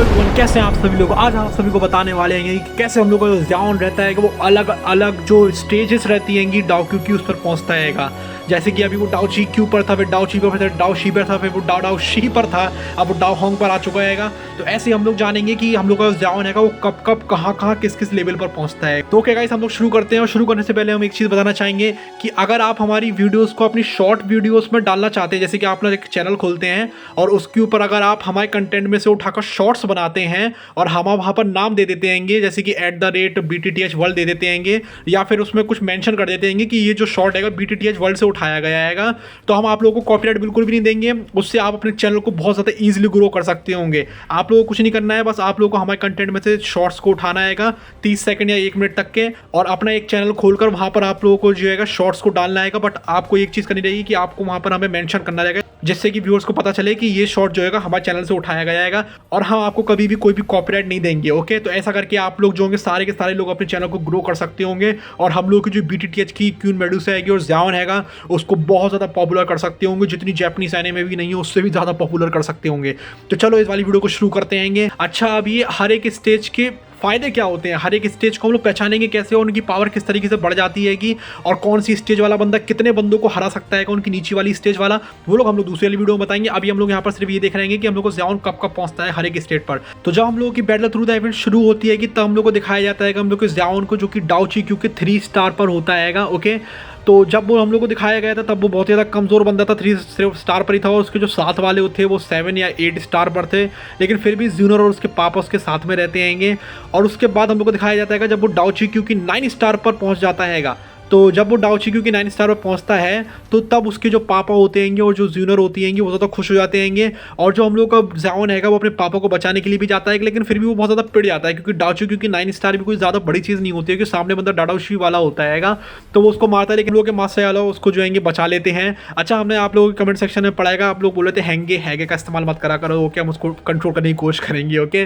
Everyone, कैसे हैं आप सभी लोग। आज हम सभी को बताने वाले हैं कि कैसे हम लोग का जो ज़ाओन रहता है कि वो अलग अलग जो स्टेजेस रहती हैं डाओ क्यू की उस पर पहुंचता है। जैसे कि अभी वो डाओ ची क्यू पर था, फिर डाओ ची पर था, डाओ शी पर था, फिर वो डाओ डाओ शी पर था, अब वो डाओ होंग पर आ चुका है। तो ऐसे हम लोग जानेंगे कि हम लोग का ज़ाओन है वो कब कब कहाँ कहाँ किस किस लेवल पर पहुंचता है। तो क्या गाइस, हम लोग शुरू करते हैं। और शुरू करने से पहले हम एक चीज़ बताना चाहेंगे कि अगर आप हमारी वीडियोस को अपनी शॉर्ट वीडियोस में डालना चाहते हैं, जैसे कि आप लोग एक चैनल खोलते हैं और उसके ऊपर अगर आप हमारे कंटेंट में से उठाकर शॉर्ट्स बनाते हैं और हम वहाँ पर नाम दे देते हैं, जैसे कि @BTTH वर्ल्ड दे देते हैं, या फिर उसमें कुछ मेंशन कर देते हैं कि ये जो शॉर्ट है BTTH वर्ल्ड से उठाया गया है, तो हम आप लोगों को कॉपीराइट बिल्कुल भी नहीं देंगे। उससे आप अपने चैनल को बहुत ज़्यादा ईजिली ग्रो कर सकते होंगे। आप लोगों को कुछ नहीं करना है, बस आप लोगों को हमारे कंटेंट में से शॉर्ट्स को उठाना है 30 सेकंड या 1 मिनट तक के, और अपना एक चैनल खोलकर वहाँ पर आप लोगों को जो है शॉर्ट्स को डालना है। बट आपको एक चीज़ करनी रहेगी कि आपको वहाँ पर हमें मेंशन करना रहेगा, जिससे कि व्यूअर्स को पता चले कि ये शॉर्ट जो है हमारे चैनल से उठाया गया है, और हम आपको कभी भी कोई भी कॉपीराइट नहीं देंगे। ओके, तो ऐसा करके आप लोग जो होंगे सारे के सारे लोग अपने चैनल को ग्रो कर सकते होंगे, और हम लोग की जो BTTH की क्वीन मेडुसा है और ज़ाओन है उसको बहुत ज़्यादा पॉपुलर कर सकते होंगे, जितनी जापानीज एनिमे भी नहीं है उससे भी ज़्यादा पॉपुलर कर सकते होंगे। तो चलो इस वाली वीडियो को शुरू करते हैं। अच्छा, अभी हर एक स्टेज के फायदे क्या होते हैं, हर एक स्टेज को हम लोग पहचानेंगे कैसे, और उनकी पावर किस तरीके से बढ़ जाती है और कौन सी स्टेज वाला बंदा कितने बंदों को हरा सकता है, उनकी नीचे वाली स्टेज वाला, वो लोग हम लोग दूसरी वाली वीडियो में बताएंगे। अभी हम लोग यहाँ पर सिर्फ ये देख रहे हैं कि हम लोग को ज़ाओन कब कब पहुंचता है हर एक स्टेज पर। तो जब हम लोगों की बैटल थ्रू द इवेंट शुरू होती है तब हम लोग को दिखाया जाता है कि हम लोग के ज़ाओन को, जो कि डाओ ची क्यू के 3 स्टार पर होता है। ओके, तो जब वो हम लोग को दिखाया गया था तब वो बहुत ज़्यादा कमज़ोर बंदा था, 3 स्टार पर ही था, और उसके जो साथ वाले थे वो 7 या 8 स्टार पर थे, लेकिन फिर भी जूनियर और उसके पापा उसके साथ में रहते हैं। और उसके बाद हम लोग को दिखाया जाता है जब वो डाओ ची क्यू की 9 स्टार पर पहुंच जाता है, तो जब वो डाओ ची क्यू की 9 स्टार पर पहुंचता है तो तब उसके जो पापा होते हैं और जो जूनियर होती हैं वो ज़्यादा खुश हो जाते हैं। और जो हम लोग का ज़ाओन है वो अपने पापा को बचाने के लिए भी जाता है, लेकिन फिर भी वो बहुत ज़्यादा पिट जाता है, क्योंकि डाओ ची क्यू की 9 स्टार भी कोई ज़्यादा बड़ी चीज़ नहीं होती है, क्योंकि सामने बंदा डाओ शी वाला होता है, तो वो उसको मारता है, लेकिन लोग के मास्टर वाला उसको जो है बचा लेते हैं। अच्छा, हमने आप लोगों के कमेंट सेक्शन में पढ़ाएगा, आप लोग बोल रहे थे हैंगे का इस्तेमाल मत करा करो। ओके, हम उसको कंट्रोल करने की कोशिश करेंगे। ओके,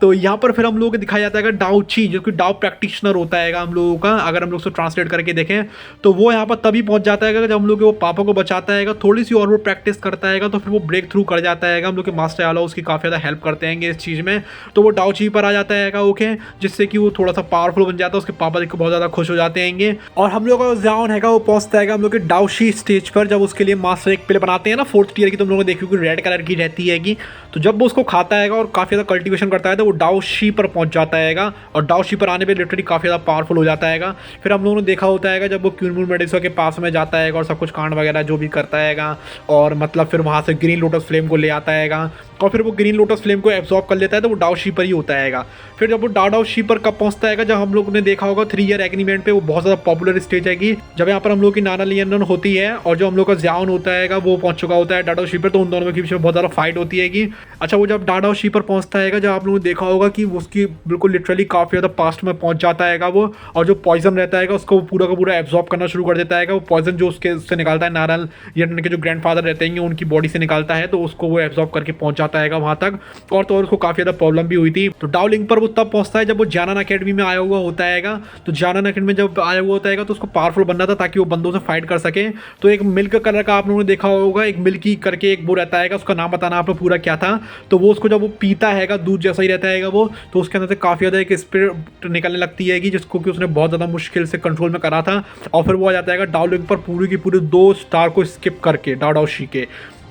तो यहाँ पर फिर हम लोगों को दिखाया जाता है डाओ ची, जो कि डाओ प्रैक्टिशनर होता है हम लोगों का, अगर हम लोग उसको ट्रांसलेट करके देखें तो वो यहाँ पर तभी पहुंच जाता है जब हम लोग वो पापा को बचाता है, थोड़ी सी और वो प्रैक्टिस करता है तो फिर वो ब्रेक थ्रू कर जाता है। हम लोग के मास्टर आला उसकी काफ़ी ज़्यादा हेल्प करते हैं इस चीज़ में, तो वो डाओ ची पर आ जाता है। ओके, जिससे कि वो थोड़ा सा पावरफुल बन जाता है, उसके पापा देखकर बहुत ज़्यादा खुश हो जाते हैं। और हम लोग का ज़ाओन है वो पहुंचता है हम लोग के डाओ शी स्टेज पर, जब उसके लिए मास्टर एक पिल बनाते हैं ना 4th टियर की, तुम लोगों ने देखी कि रेड कलर की रहती है तो जब वो उसको खाता है और काफ़ी ज़्यादा कल्टीवेशन करता है तो वो डाओ शी पर पहुंच जाता है, और डाओ शी पर आने पर लिटरली काफ़ी ज़्यादा पावरफुल हो जाता है। फिर हम लोगों ने देखा होता है जब वो क्वीन मेडुसा के पास में जाता है और सब कुछ कांड वगैरह जो भी करता है, और मतलब फिर वहाँ से ग्रीन लोटस फ्लेम को ले आता है, और फिर वो ग्रीन लोटस फ्लेम को एब्जॉर्ब कर लेता है, तो वो डाओ शी पर ही होता है। फिर जब वो डाओ शी पर कब पहुंचता है, जब हम लोग ने देखा होगा 3 ईयर एग्रीमेंट पे, वो बहुत ज़्यादा पॉपुलर स्टेज है जब यहाँ पर हम लोग की नाना लियन होती है और जो हम लोग का ज़ाओन होता है वो पहुंच चुका होता है डाओ शी पर, तो उन दोनों के बीच में बहुत ज़्यादा फाइट होती है। अच्छा, वो जब डाओ शी पर पहुंचता है, जब आप लोगों ने देखा होगा कि उसकी बिल्कुल लिटरली काफ़ी ज़्यादा पास्ट में पहुंच जाता है वो, और जो पॉइजन रहता है उसको पूरा का पूरा एब्जॉर्ब करना शुरू कर देता है। वो पॉइजन जो उससे निकालता है नाना लियन के जो ग्रैंडफादर रहते हैं उनकी बॉडी से निकालता है, तो उसको वो एब्जॉर्ब करके पहुंच जाता है वहाँ तक, और तो और उसको काफ़ी ज़्यादा प्रॉब्लम भी हुई थी। तो डाओ लिंक पर वो तब पहुंचता है जब वो जानान अकेडमी में आया हुआ होता है। तो जानान अकेडमी में जब आया हुआ होता है तो उसको पावरफुल बनना था ताकि वो बंदों से फाइट कर सके। तो एक मिल्क कलर का आप लोगों ने देखा होगा, एक मिल्की करके एक वो रहता है, उसका नाम बताना आप लोग पूरा क्या था। तो वो उसको जब वो पीता है, दूध जैसा ही रहता है वो, तो उसके अंदर से काफ़ी ज़्यादा एक स्पिरिट निकलने लगती है जिसको कि उसने बहुत ज़्यादा मुश्किल से कंट्रोल में करा था, और फिर वो आ जाता है डाओ लिंक पर पूरी की पूरी 2 स्टार को स्किप करके डाओ शी के।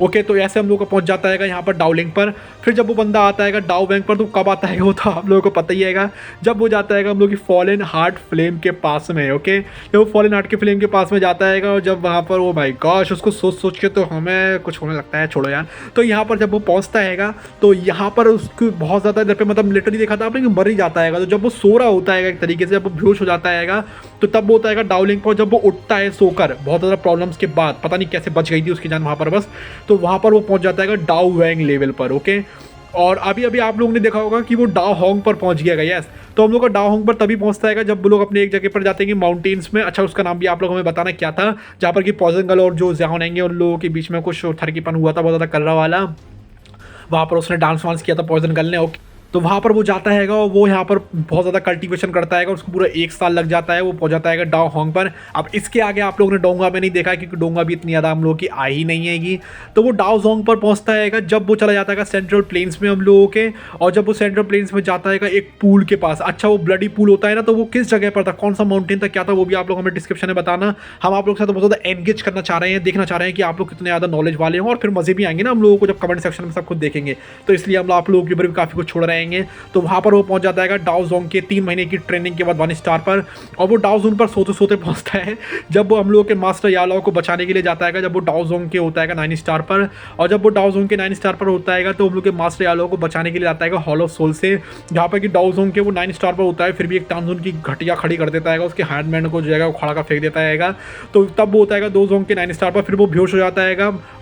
ओके, तो ऐसे हम लोग को पहुंच जाता है यहाँ पर डाओ लिंक पर। फिर जब वो बंदा आता है डाओ बैंक पर, तो कब आता है वो तो आप लोगों को पता ही है, जब वो जाता है हम लोग की फॉलन हार्ट फ्लेम के पास में। ओके, जब वो फॉलन हार्ट के फ्लेम के पास में जाता है, और जब वहाँ पर, ओ माय गॉश, उसको सोच के तो हमें कुछ होने लगता है, छोड़ो यार। तो यहाँ पर जब वो पहुँचता है तो यहाँ पर उसको बहुत ज़्यादा इधर पे मतलब लिटरली देखा था आपने कि मर ही जाता है। तो जब वो सो रहा होता है एक तरीके से, जब वो बेहोश हो जाता है तो तब वो होता है डाओ लिंक पर, जब वो उठता है सोकर बहुत ज़्यादा प्रॉब्लम्स के बाद, पता नहीं कैसे बच गई थी उसकी जान वहाँ पर बस, तो वहाँ पर वो पहुंच जाता है डाओ वैंग लेवल पर। ओके, और अभी आप लोगों ने देखा होगा कि वो डाओ होंग पर पहुंच गया। यस, तो हम लोग का डाओ होंग पर तभी पहुंचता है जब वो लोग अपने एक जगह पर जाते हैं माउंटेन्स में। अच्छा, उसका नाम भी आप लोग हमें बताना क्या था, जहाँ पर कि पॉइजन गर्ल और जो ज़ाओन है उन लोगों के बीच में कुछ थरकीपन हुआ था बहुत ज़्यादा कर्रा वाला, वहाँ पर उसने डांस वांस किया था पॉइजन गर्ल ने। ओके, तो वहाँ पर वो जाता हैगा और वो यहाँ पर बहुत ज़्यादा कल्टीवेशन करता हैगा, उसको पूरा 1 साल लग जाता है, वो पहुँच जाता हैगा डाओ होंग पर। अब इसके आगे आप लोगों ने डोंगा में नहीं देखा है, क्योंकि डोंगा भी इतनी ज़्यादा हम लोगों की आई ही नहीं हैगी। तो वो डाओ जोंग पर पहुँचता हैगा जब वो चला जाता है सेंट्रल प्लेन्स में हम लोगों के। और जब वो सेंट्रल प्लेन्स में जाता है एक पूल के पास, अच्छा वो ब्लडी पूल होता है ना, तो वो किस जगह पर था, कौन सा माउंटेन था, क्या था, वो भी आप लोग हमें डिस्क्रिप्शन में बताना। हम आप लोग के साथ बहुत ज़्यादा एंगेज करना चाह रहे हैं, देखना चाह रहे हैं कि आप लोग कितने ज़्यादा नॉलेज वाले हो, और फिर मज़े भी आएंगे ना हम लोगों को जब कमेंट सेक्शन में सब कुछ देखेंगे। तो इसलिए हम आप लोगों के ऊपर भी काफ़ी कुछ छोड़ रहेंगे। तो वहाँ पर वो पहुँच जाता है डाओ जोंग के 3 महीने की ट्रेनिंग के बाद 1 स्टार पर। और वो डाओ जोंग पर सोते सोते पहुँचता है जब वो हम लोग के मास्टर यालाओ को बचाने के लिए जाता है, जब वो डाओ जोंग के होता है 9 स्टार पर। और जब वो डाओ जोंग के 9 स्टार पर होता है तो हम लोग के मास्टर यालाओ को बचाने के लिए आता है हॉल ऑफ सोल से, जहाँ पर कि डाओ जोंग के वो 9 स्टार पर होता है, फिर भी एक टांगजोन की घटिया खड़ी कर देता है, उसके हैंडमैन को जो है वो खड़ा कर फेंक देता है। तो तब वो होता है दो जोंग के 9 स्टार पर, फिर वो बेहोश हो जाता है।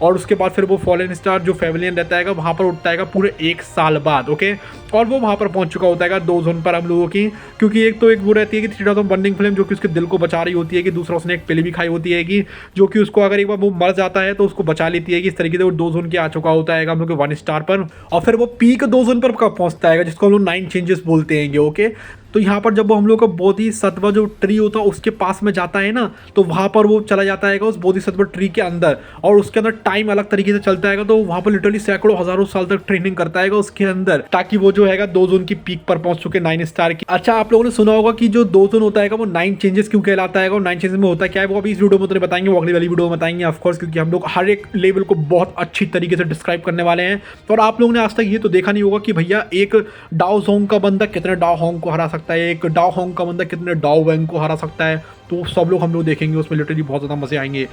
और उसके बाद फिर वो फॉलन स्टार जो फेविलियन रहता है वहाँ पर उठता है पूरे 1 साल बाद। ओके, और वो वहाँ पर पहुँच चुका होता है 2 जोन पर हम लोगों की, क्योंकि एक तो एक वो रहती है कि 3000 बर्निंग फ्लेम जो कि उसके दिल को बचा रही होती है, कि दूसरा उसने एक पिल भी खाई होती है कि जो कि उसको अगर एक बार वो मर जाता है तो उसको बचा लेती है, कि इस तरीके से वो 2 जोन के आ चुका होता है हम लोग के 1 स्टार पर। और फिर वो पीक 2 जोन पर कब पहुँचता है, जिसको हम लोग 9 चेंजेस बोलते हैं। ओके, तो यहाँ पर जब वो हम लोग का बोधिसत्व जो ट्री होता है उसके पास में जाता है ना, तो वहाँ पर वो चला जाता है उस बोधिसत्व ट्री के अंदर, और उसके अंदर टाइम अलग तरीके से चलता है। तो वहाँ पर लिटरली सैकड़ों हजारों साल तक ट्रेनिंग करता है उसके अंदर, ताकि वो जो है 2 जोन की पीक पर पहुंच चुके 9 स्टार की। अच्छा, आप लोगों ने सुना होगा कि जो 2 जोन होता है वो 9 चेंजेस क्यों कहलाता है, और 9 चेंजेस में होता क्या है, वो अभी इस वीडियो में तो नहीं बताएंगे, वो अगली वाली वीडियो में बताएंगे ऑफकोर्स, क्योंकि हम लोग हर एक लेवल को बहुत अच्छी तरीके से डिस्क्राइब करने वाले हैं। और आप लोगों ने आज तक ये तो देखा नहीं होगा कि भैया एक डाओ जोंग का बंदा कितने डाओ होंग को हरा सकता है, एक डाओ होंग का बंदा कितने डाओ वैंग को हरा सकता है। तो सब लोग हम लोग देखेंगे, उसमें लिटरली बहुत ज़्यादा मजे आएंगे।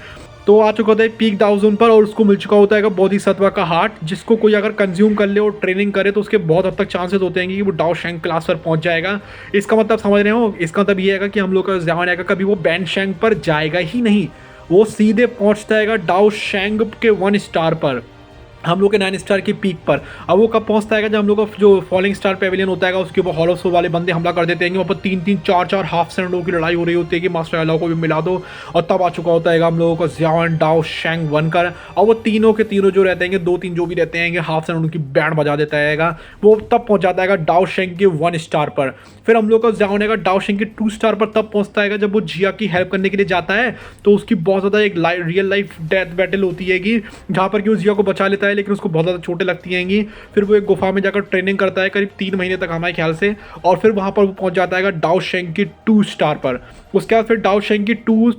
तो आ चुका होता है पीक डाओ जोन पर, और उसको मिल चुका होता है बोधिसत्व का हार्ट, जिसको कोई अगर कंज्यूम कर ले और ट्रेनिंग करे तो उसके बहुत हद तक चांसेस होते हैं कि वो डाओ शेंग क्लास पर पहुंच जाएगा। इसका मतलब समझ रहे हो, इसका मतलब ये है कि हम लोग का ज़्यान आएगा कभी वो बैंड शेंग पर जाएगा ही नहीं, वो सीधे पहुंचता है डाओ शेंग के 1 स्टार पर, हम लोग के 9 स्टार की पीक पर। अब वो कब पहुंचता है जब हम लोग का जो फॉलिंग स्टार पेविलियन होता है उसके ऊपर हॉल ऑफ सोल वाले बंदे हमला कर देते हैं, वहाँ पर 3-3 4-4 हाफ सेकंडों की लड़ाई हो रही होती है कि मास्टर यालाओ को भी मिला दो। और तब आ चुका होता है हम लोगों का ज़्यान डाओ शेंग बनकर, और वो तीनों के तीनों जो रहते हैं 2-3 जो भी रहते हैं हाफ सेकंड उनकी बैंड बजा देता है, वो तब पहुँच जाता है डाओ शेंग के 1 स्टार पर। फिर हम लोग का ज़्यान है डाओ शेंग के 2 स्टार पर तब पहुँचता है जब वो जिया की हेल्प करने के लिए जाता है, तो उसकी बहुत ज़्यादा एक रियल लाइफ डेथ बैटल होती है कि जहाँ पर कि वो जिया को बचा लेता है, लेकिन उसको बहुत ज़्यादा चोटें लगती हैं। फिर वो एक गुफा में जाकर ट्रेनिंग करता है करीब 3 महीने तक हमारे ख्याल से, और फिर वहाँ पर वो पहुँच जाता है डाओ शेंग की 2 स्टार पर। उसके बाद फिर डाओ शेंग की 2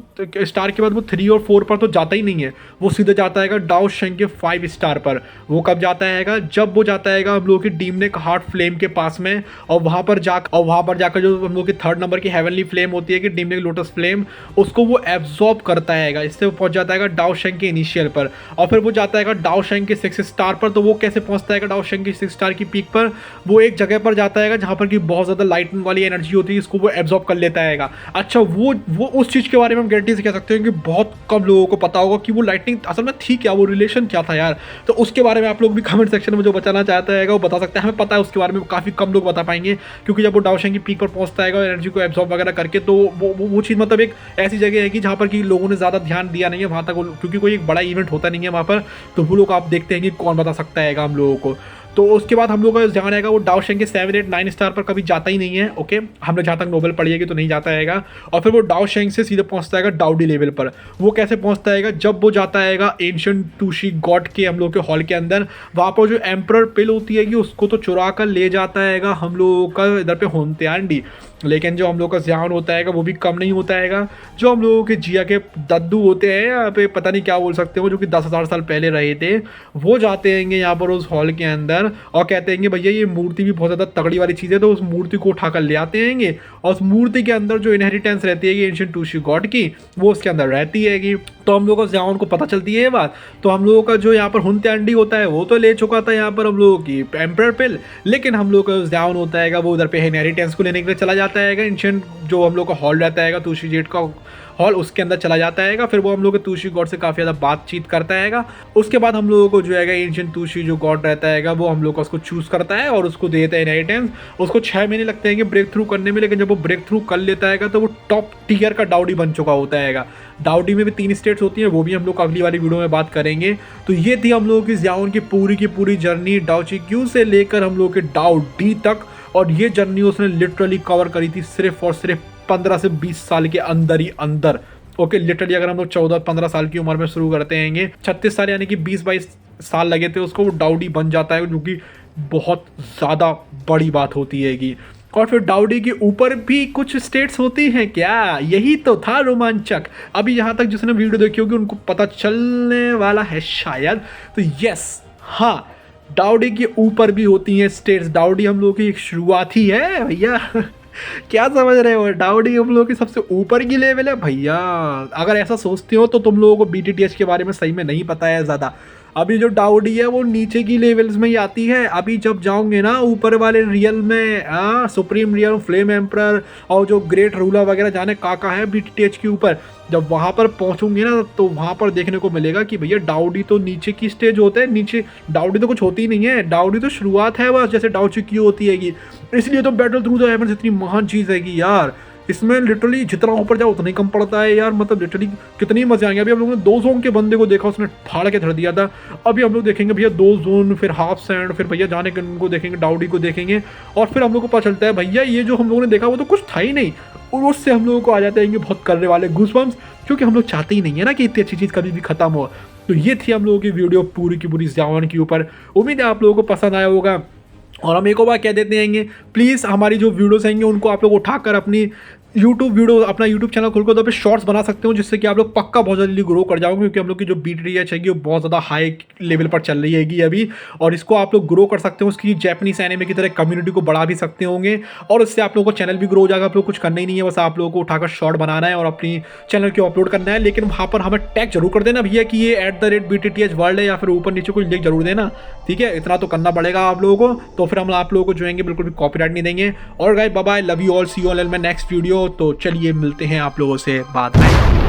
स्टार के बाद वो 3 और 4 पर तो जाता ही नहीं है, वो सीधे जाता है डाओ शेंग के 5 स्टार पर। वो कब जाता है जब वो जाता है हम लोगों की डीमनिक हार्ट फ्लेम के पास में, और वहाँ पर जाकर जो हम लोग की 3rd नंबर की हेवनली फ्लेम होती है कि डीमनिक लोटस फ्लेम, उसको वो एब्जॉर्ब करता है, इससे वो पहुँच जाता है डाओ शेंग के इनिशियल पर। और फिर वो जाता है डाओ शेंग के 6 स्टार पर। तो वो कैसे पहुँचता है डाओ शेंग की 6 स्टार की पीक पर, वो एक जगह पर जाता है जहाँ पर कि बहुत ज़्यादा लाइटनिंग वाली एनर्जी होती है, इसको वो एब्जॉर्ब कर लेता है। अच्छा, वो उस चीज़ के बारे में हम गारंटी से कह सकते हैं कि बहुत कम लोगों को पता होगा कि वो लाइटनिंग असल में थी क्या, वो रिलेशन क्या था यार। तो उसके बारे में आप लोग भी कमेंट सेक्शन में जो बताना चाहता है वो बता सकते हैं, हमें पता है उसके बारे में काफ़ी कम लोग बता पाएंगे, क्योंकि जब वो डाओ शेंग की पीक पर पहुंचता है एनर्जी को एब्जॉर्ब वगैरह करके, तो वो चीज़ मतलब एक ऐसी जगह है कि जहाँ पर कि लोगों ने ज़्यादा ध्यान दिया नहीं है वहाँ तक, क्योंकि कोई एक बड़ा इवेंट होता नहीं है वहाँ पर। तो वो लोग आप देखते हैं कि कौन बता सकता है हम लोगों को। तो उसके बाद हम लोग का ध्यान आएगा वो डाओ शेंग के 7, 8, 9 स्टार पर कभी जाता ही नहीं है। ओके, हम लोग जहाँ तक नोबल पढ़िएगी तो नहीं जाता है। और फिर वो डाओ शेंग से सीधे पहुँचता है डाउडी लेवल पर। वो कैसे पहुँचता है जब वो जाता है एंशिएंट टूशी गॉड के हम लोग के हॉल के अंदर, वहाँ पर जो एम्परर पिल होती है उसको तो चुरा कर ले जाता है हम लोगों का इधर पे होन्त्यांडी। लेकिन जो हम लोग का ज़्यान होता है वो भी कम नहीं होता है, जो हम लोगों के जिया के दद्दू होते हैं यहाँ पे, पता नहीं क्या बोल सकते हो, जो कि 10,000 साल पहले रहे थे, वो जाते हैं यहाँ पर उस हॉल के अंदर और कहते हैं भैया ये मूर्ति भी बहुत ज़्यादा तगड़ी वाली चीज़ है, तो उस मूर्ति को उठाकर ले आते हैं। और उस मूर्ति के अंदर जो इनहेरिटेंस रहती है एंशिएंट टूशी गॉड की, वो उसके अंदर रहती है। तो हम लोगों को ज़्यान को पता चलती है ये बात। तो हम लोगों का जो यहाँ पर होन्त्यांडी होता है वो तो ले चुका था यहाँ पर हम लोगों की एम्परर पिल, लेकिन हम लोग का ज़्यान होता है वो उधर पे इनहेरिटेंस को लेने के लिए चला जाता जाता है, एंशिएंट जो हम लोग का हॉल रहता है तूशी जेट का हॉल, उसके अंदर चला जाता है। फिर वो हम लोग के तूशी गॉड से काफ़ी ज़्यादा बातचीत करता है। उसके बाद हम लोगों को जो है एंशिएंट तूशी जो गॉड रहता है वो हम लोग का उसको चूज़ करता है और उसको देता है इनहेरिटेंस। उसको 6 महीने लगते हैं ब्रेक थ्रू करने में, लेकिन जब वो ब्रेक थ्रू कर लेता है तो वो टॉप टियर का डाउडी बन चुका होता है। डाउडी में भी 3 स्टेट्स होती हैं, वो भी हम लोग अगली वाली वीडियो में बात करेंगे। तो ये थी हम लोगों की ज़ियाओन की पूरी जर्नी डाओची क्यू से लेकर हम लोग के डाओ डी तक। और ये जर्नी उसने लिटरली कवर करी थी सिर्फ और सिर्फ 15 से 20 साल के अंदर ही अंदर। ओके, लिटरली अगर हम लोग 14-15 साल की उम्र में शुरू करते हैं, 36 साल यानी कि 20-22 साल लगे थे उसको, वो डाउडी बन जाता है, जो कि बहुत ज़्यादा बड़ी बात होती है। और फिर डाउडी के ऊपर भी कुछ स्टेट्स होती हैं क्या, यही तो था रोमांचक। अभी यहाँ तक जिसने वीडियो देखी होगी उनको पता चलने वाला है शायद। तो यस, हाँ, डाउडी के ऊपर भी होती हैं स्टेट्स। डाउडी हम लोग की एक शुरुआत ही है भैया। क्या समझ रहे हो, डाउडी हम लोग की सबसे ऊपर की लेवल है भैया। अगर ऐसा सोचते हो तो तुम लोगों को बीटीटीएच के बारे में सही में नहीं पता है ज़्यादा। अभी जो डाउडी है वो नीचे की लेवल्स में ही आती है। अभी जब जाओगे ना ऊपर वाले रियल में, सुप्रीम रियल, फ्लेम एम्परर और जो ग्रेट रूलर वगैरह जाने का है बीटीटीएच के ऊपर, जब वहाँ पर पहुँचूंगे ना तो वहाँ पर देखने को मिलेगा कि भैया डाउडी तो नीचे की स्टेज होते हैं। नीचे डाउडी तो कुछ होती ही नहीं है, डाउडी तो शुरुआत है बस, जैसे डाउची क्यू होती है। इसलिए तो बैटल थ्रू द हेवंस इतनी महान चीज़ है यार। इसमें लिटरली जितना ऊपर जाओ उतना ही कम पड़ता है यार। मतलब लिटरली कितनी मजे आएंगे। अभी हम लोगों ने 2 जोन के बंदे को देखा, उसने फाड़ के धर दिया था। अभी हम लोग देखेंगे भैया 2 जोन, फिर हाफ सैंड, फिर भैया जाने के उनको देखेंगे, डाउडी को देखेंगे। और फिर हम लोग को पता चलता है भैया ये जो हम लोगों ने देखा वो तो कुछ था ही नहीं। और उससे हम लोगों को आ जाते हैं बहुत करने वाले गूज़बम्प्स, क्योंकि हम लोग चाहते ही नहीं है ना कि इतनी अच्छी चीज़ कभी भी खत्म हो। तो ये थी हम लोगों की वीडियो पूरी की पूरी ज़ियाओन के ऊपर। उम्मीद है आप लोगों को पसंद आया होगा। और हम एक और बार कह देते हैं, प्लीज़ हमारी जो वीडियोस आएंगे उनको आप लोग उठाकर अपनी अपना यूट्यूब चैनल खोल कर तो पे शॉर्ट्स बना सकते हो, जिससे कि आप लोग पक्का बहुत जल्दी ग्रो कर जाओगे। क्योंकि हम लोग की जो बीटीटीएच है वो बहुत ज़्यादा हाई लेवल पर चल रही है अभी, और इसको आप लोग ग्रो कर सकते हो। उसकी जैपनीज एनिमे की तरह कम्युनिटी को बढ़ा भी सकते होंगे, और इससे आप लोगों को चैनल भी ग्रो हो जाएगा। आप लोग कुछ करना ही नहीं है, बस आप लोगों को उठाकर शॉर्ट बनाना है और अपनी चैनल को अपलोड करना है। लेकिन वहाँ पर हमें टैग जरूर कर देना भैया कि ये @BTTH वर्ल्ड है, या फिर ऊपर नीचे कोई लिंक जरूर देना, ठीक है। इतना तो करना पड़ेगा आप लोगों को, तो फिर हम आप लोगों को जो है बिल्कुल भी कॉपीराइट नहीं देंगे। और guys bye bye, love you all, see you all in my next video. तो चलिए मिलते हैं आप लोगों से बाद में।